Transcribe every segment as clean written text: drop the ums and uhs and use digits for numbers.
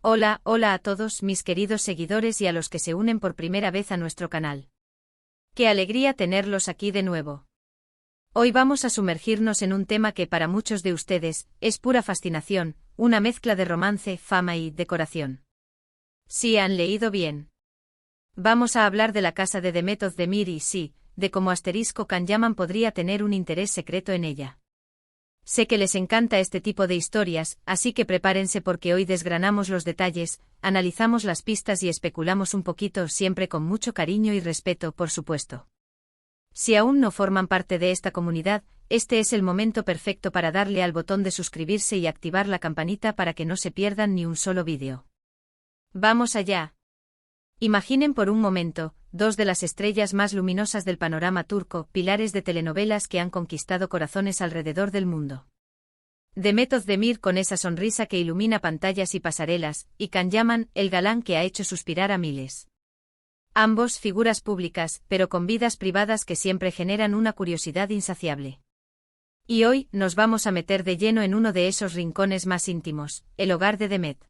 Hola, hola a todos mis queridos seguidores y a los que se unen por primera vez a nuestro canal. ¡Qué alegría tenerlos aquí de nuevo! Hoy vamos a sumergirnos en un tema que para muchos de ustedes es pura fascinación, una mezcla de romance, fama y decoración. Sí, han leído bien. Vamos a hablar de la casa de Demet Özdemir y sí, de cómo Can Yaman podría tener un interés secreto en ella. Sé que les encanta este tipo de historias, así que prepárense porque hoy desgranamos los detalles, analizamos las pistas y especulamos un poquito, siempre con mucho cariño y respeto, por supuesto. Si aún no forman parte de esta comunidad, este es el momento perfecto para darle al botón de suscribirse y activar la campanita para que no se pierdan ni un solo vídeo. ¡Vamos allá! Imaginen por un momento, dos de las estrellas más luminosas del panorama turco, pilares de telenovelas que han conquistado corazones alrededor del mundo. Demet Özdemir con esa sonrisa que ilumina pantallas y pasarelas, y Can Yaman, el galán que ha hecho suspirar a miles. Ambos figuras públicas, pero con vidas privadas que siempre generan una curiosidad insaciable. Y hoy, nos vamos a meter de lleno en uno de esos rincones más íntimos, el hogar de Demet.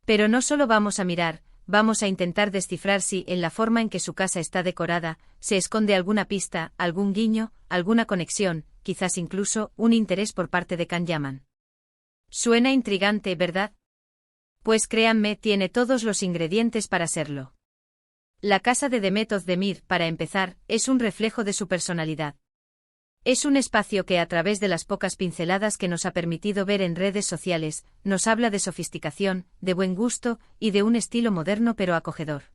Pero no solo vamos a mirar, vamos a intentar descifrar si, en la forma en que su casa está decorada, se esconde alguna pista, algún guiño, alguna conexión, quizás incluso un interés por parte de Can Yaman. Suena intrigante, ¿verdad? Pues créanme, tiene todos los ingredientes para serlo. La casa de Demet Özdemir, para empezar, es un reflejo de su personalidad. Es un espacio que a través de las pocas pinceladas que nos ha permitido ver en redes sociales, nos habla de sofisticación, de buen gusto, y de un estilo moderno pero acogedor.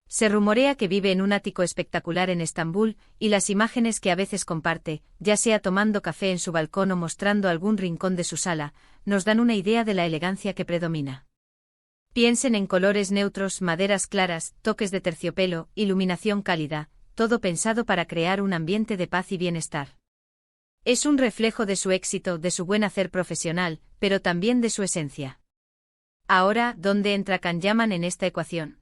Se rumorea que vive en un ático espectacular en Estambul, y las imágenes que a veces comparte, ya sea tomando café en su balcón o mostrando algún rincón de su sala, nos dan una idea de la elegancia que predomina. Piensen en colores neutros, maderas claras, toques de terciopelo, iluminación cálida, todo pensado para crear un ambiente de paz y bienestar. Es un reflejo de su éxito, de su buen hacer profesional, pero también de su esencia. Ahora, ¿dónde entra Can Yaman en esta ecuación?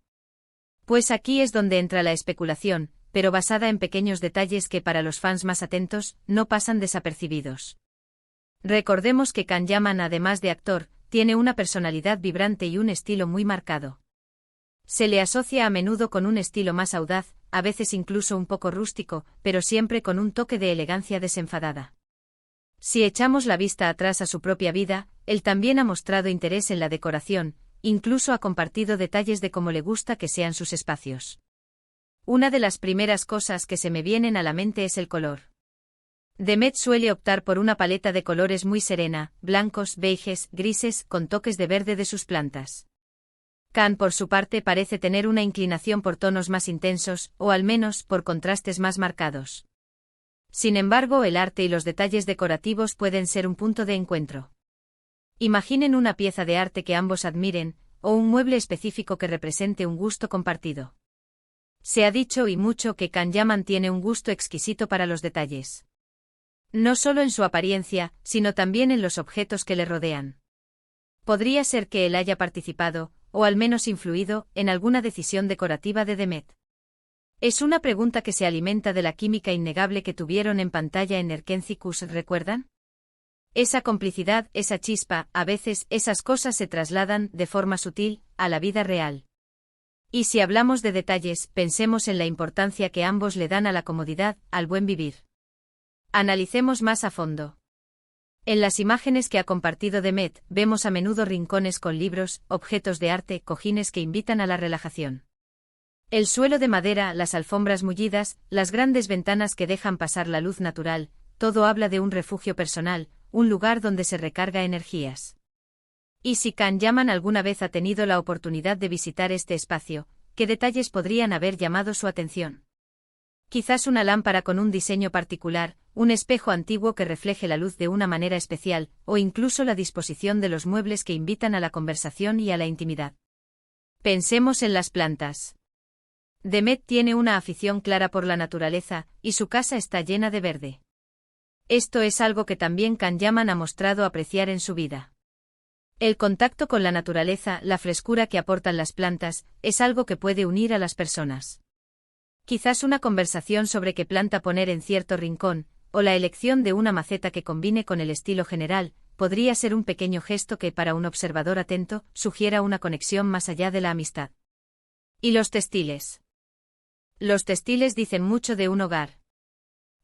Pues aquí es donde entra la especulación, pero basada en pequeños detalles que para los fans más atentos, no pasan desapercibidos. Recordemos que Can Yaman, además de actor, tiene una personalidad vibrante y un estilo muy marcado. Se le asocia a menudo con un estilo más audaz, a veces incluso un poco rústico, pero siempre con un toque de elegancia desenfadada. Si echamos la vista atrás a su propia vida, él también ha mostrado interés en la decoración, incluso ha compartido detalles de cómo le gusta que sean sus espacios. Una de las primeras cosas que se me vienen a la mente es el color. Demet suele optar por una paleta de colores muy serena, blancos, beiges, grises, con toques de verde de sus plantas. Can, por su parte, parece tener una inclinación por tonos más intensos, o al menos por contrastes más marcados. Sin embargo, el arte y los detalles decorativos pueden ser un punto de encuentro. Imaginen una pieza de arte que ambos admiren, o un mueble específico que represente un gusto compartido. Se ha dicho y mucho que Can Yaman tiene un gusto exquisito para los detalles. No solo en su apariencia, sino también en los objetos que le rodean. Podría ser que él haya participado, o al menos influido, en alguna decisión decorativa de Demet. Es una pregunta que se alimenta de la química innegable que tuvieron en pantalla en Erkencikus, ¿recuerdan? Esa complicidad, esa chispa, a veces esas cosas se trasladan, de forma sutil, a la vida real. Y si hablamos de detalles, pensemos en la importancia que ambos le dan a la comodidad, al buen vivir. Analicemos más a fondo. En las imágenes que ha compartido Demet, vemos a menudo rincones con libros, objetos de arte, cojines que invitan a la relajación. El suelo de madera, las alfombras mullidas, las grandes ventanas que dejan pasar la luz natural, todo habla de un refugio personal, un lugar donde se recarga energías. Y si Can Yaman alguna vez ha tenido la oportunidad de visitar este espacio, ¿qué detalles podrían haber llamado su atención? Quizás una lámpara con un diseño particular, un espejo antiguo que refleje la luz de una manera especial, o incluso la disposición de los muebles que invitan a la conversación y a la intimidad. Pensemos en las plantas. Demet tiene una afición clara por la naturaleza, y su casa está llena de verde. Esto es algo que también Can Yaman ha mostrado apreciar en su vida. El contacto con la naturaleza, la frescura que aportan las plantas, es algo que puede unir a las personas. Quizás una conversación sobre qué planta poner en cierto rincón, o la elección de una maceta que combine con el estilo general, podría ser un pequeño gesto que, para un observador atento, sugiera una conexión más allá de la amistad. ¿Y los textiles? Los textiles dicen mucho de un hogar.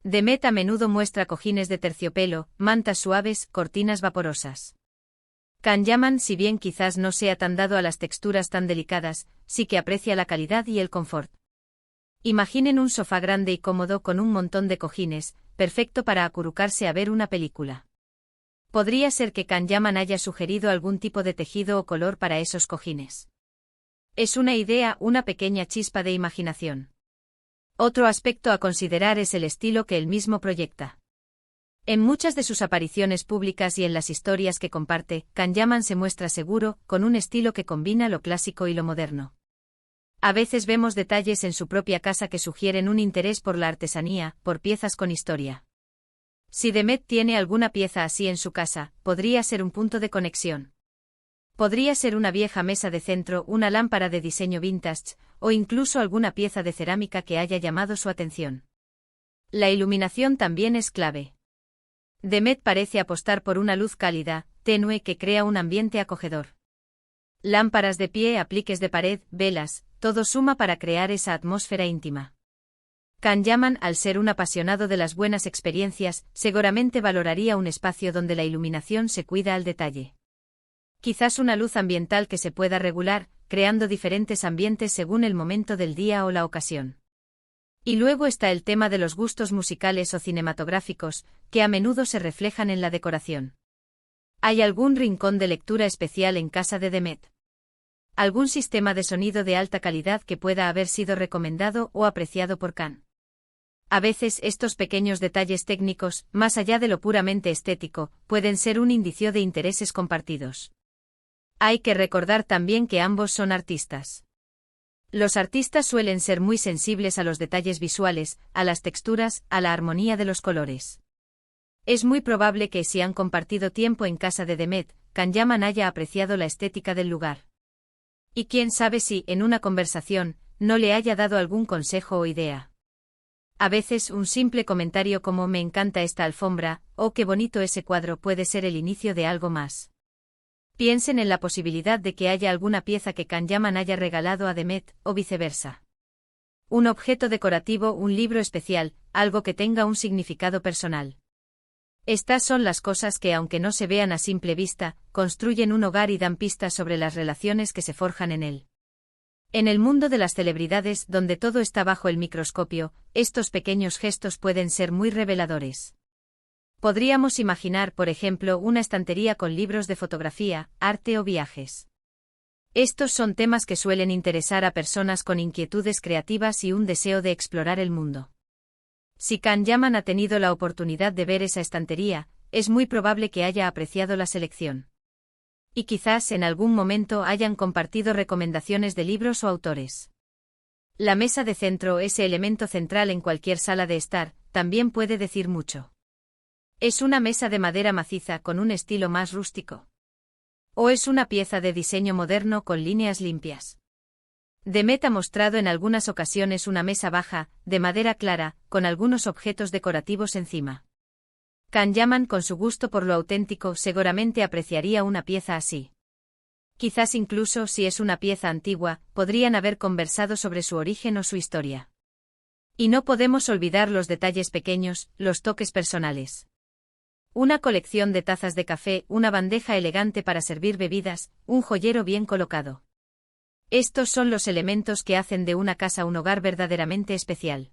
Demet a menudo muestra cojines de terciopelo, mantas suaves, cortinas vaporosas. Kanyaman, si bien quizás no sea tan dado a las texturas tan delicadas, sí que aprecia la calidad y el confort. Imaginen un sofá grande y cómodo con un montón de cojines, perfecto para acurrucarse a ver una película. Podría ser que Kanyaman haya sugerido algún tipo de tejido o color para esos cojines. Es una idea, una pequeña chispa de imaginación. Otro aspecto a considerar es el estilo que él mismo proyecta. En muchas de sus apariciones públicas y en las historias que comparte, Kanyaman se muestra seguro, con un estilo que combina lo clásico y lo moderno. A veces vemos detalles en su propia casa que sugieren un interés por la artesanía, por piezas con historia. Si Demet tiene alguna pieza así en su casa, podría ser un punto de conexión. Podría ser una vieja mesa de centro, una lámpara de diseño vintage, o incluso alguna pieza de cerámica que haya llamado su atención. La iluminación también es clave. Demet parece apostar por una luz cálida, tenue que crea un ambiente acogedor. Lámparas de pie, apliques de pared, velas, todo suma para crear esa atmósfera íntima. Kanyaman, al ser un apasionado de las buenas experiencias, seguramente valoraría un espacio donde la iluminación se cuida al detalle. Quizás una luz ambiental que se pueda regular, creando diferentes ambientes según el momento del día o la ocasión. Y luego está el tema de los gustos musicales o cinematográficos, que a menudo se reflejan en la decoración. ¿Hay algún rincón de lectura especial en casa de Demet? ¿Algún sistema de sonido de alta calidad que pueda haber sido recomendado o apreciado por Kan? A veces estos pequeños detalles técnicos, más allá de lo puramente estético, pueden ser un indicio de intereses compartidos. Hay que recordar también que ambos son artistas. Los artistas suelen ser muy sensibles a los detalles visuales, a las texturas, a la armonía de los colores. Es muy probable que si han compartido tiempo en casa de Demet, Kanyaman haya apreciado la estética del lugar. Y quién sabe si, en una conversación, no le haya dado algún consejo o idea. A veces un simple comentario como «me encanta esta alfombra» o «qué bonito ese cuadro» puede ser el inicio de algo más. Piensen en la posibilidad de que haya alguna pieza que Kanyaman haya regalado a Demet, o viceversa. Un objeto decorativo, un libro especial, algo que tenga un significado personal. Estas son las cosas que, aunque no se vean a simple vista, construyen un hogar y dan pistas sobre las relaciones que se forjan en él. En el mundo de las celebridades, donde todo está bajo el microscopio, estos pequeños gestos pueden ser muy reveladores. Podríamos imaginar, por ejemplo, una estantería con libros de fotografía, arte o viajes. Estos son temas que suelen interesar a personas con inquietudes creativas y un deseo de explorar el mundo. Si Kanyaman ha tenido la oportunidad de ver esa estantería, es muy probable que haya apreciado la selección. Y quizás en algún momento hayan compartido recomendaciones de libros o autores. La mesa de centro, ese elemento central en cualquier sala de estar, también puede decir mucho. ¿Es una mesa de madera maciza con un estilo más rústico? ¿O es una pieza de diseño moderno con líneas limpias? Demet ha mostrado en algunas ocasiones una mesa baja, de madera clara, con algunos objetos decorativos encima. Kanyaman, con su gusto por lo auténtico, seguramente apreciaría una pieza así. Quizás incluso, si es una pieza antigua, podrían haber conversado sobre su origen o su historia. Y no podemos olvidar los detalles pequeños, los toques personales. Una colección de tazas de café, una bandeja elegante para servir bebidas, un joyero bien colocado. Estos son los elementos que hacen de una casa un hogar verdaderamente especial.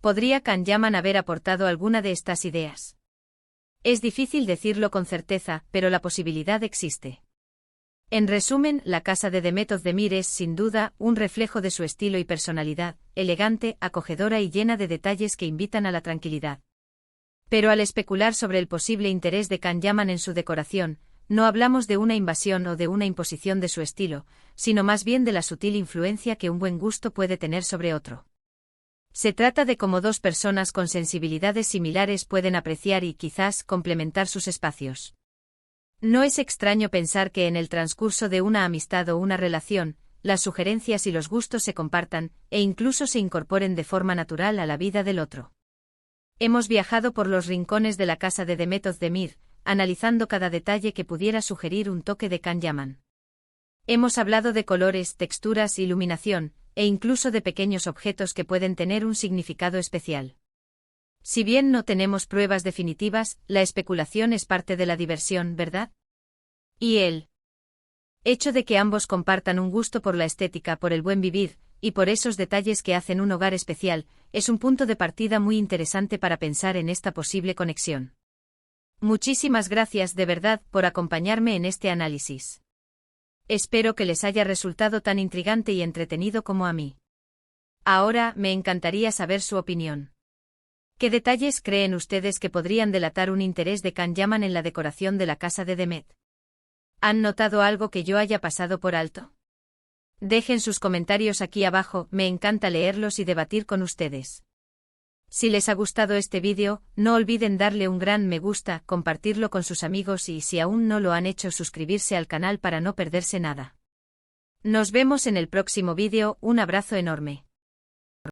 ¿Podría Kanyaman haber aportado alguna de estas ideas? Es difícil decirlo con certeza, pero la posibilidad existe. En resumen, la casa de Demet Özdemir es, sin duda, un reflejo de su estilo y personalidad, elegante, acogedora y llena de detalles que invitan a la tranquilidad. Pero al especular sobre el posible interés de Kanyaman en su decoración, no hablamos de una invasión o de una imposición de su estilo, sino más bien de la sutil influencia que un buen gusto puede tener sobre otro. Se trata de cómo dos personas con sensibilidades similares pueden apreciar y quizás complementar sus espacios. No es extraño pensar que en el transcurso de una amistad o una relación, las sugerencias y los gustos se compartan, e incluso se incorporen de forma natural a la vida del otro. Hemos viajado por los rincones de la casa de Demet Özdemir, analizando cada detalle que pudiera sugerir un toque de Can Yaman. Hemos hablado de colores, texturas, iluminación, e incluso de pequeños objetos que pueden tener un significado especial. Si bien no tenemos pruebas definitivas, la especulación es parte de la diversión, ¿verdad? Y el hecho de que ambos compartan un gusto por la estética, por el buen vivir, y por esos detalles que hacen un hogar especial, es un punto de partida muy interesante para pensar en esta posible conexión. Muchísimas gracias de verdad por acompañarme en este análisis. Espero que les haya resultado tan intrigante y entretenido como a mí. Ahora, me encantaría saber su opinión. ¿Qué detalles creen ustedes que podrían delatar un interés de Can Yaman en la decoración de la casa de Demet? ¿Han notado algo que yo haya pasado por alto? Dejen sus comentarios aquí abajo, me encanta leerlos y debatir con ustedes. Si les ha gustado este vídeo, no olviden darle un gran me gusta, compartirlo con sus amigos y si aún no lo han hecho suscribirse al canal para no perderse nada. Nos vemos en el próximo vídeo, un abrazo enorme.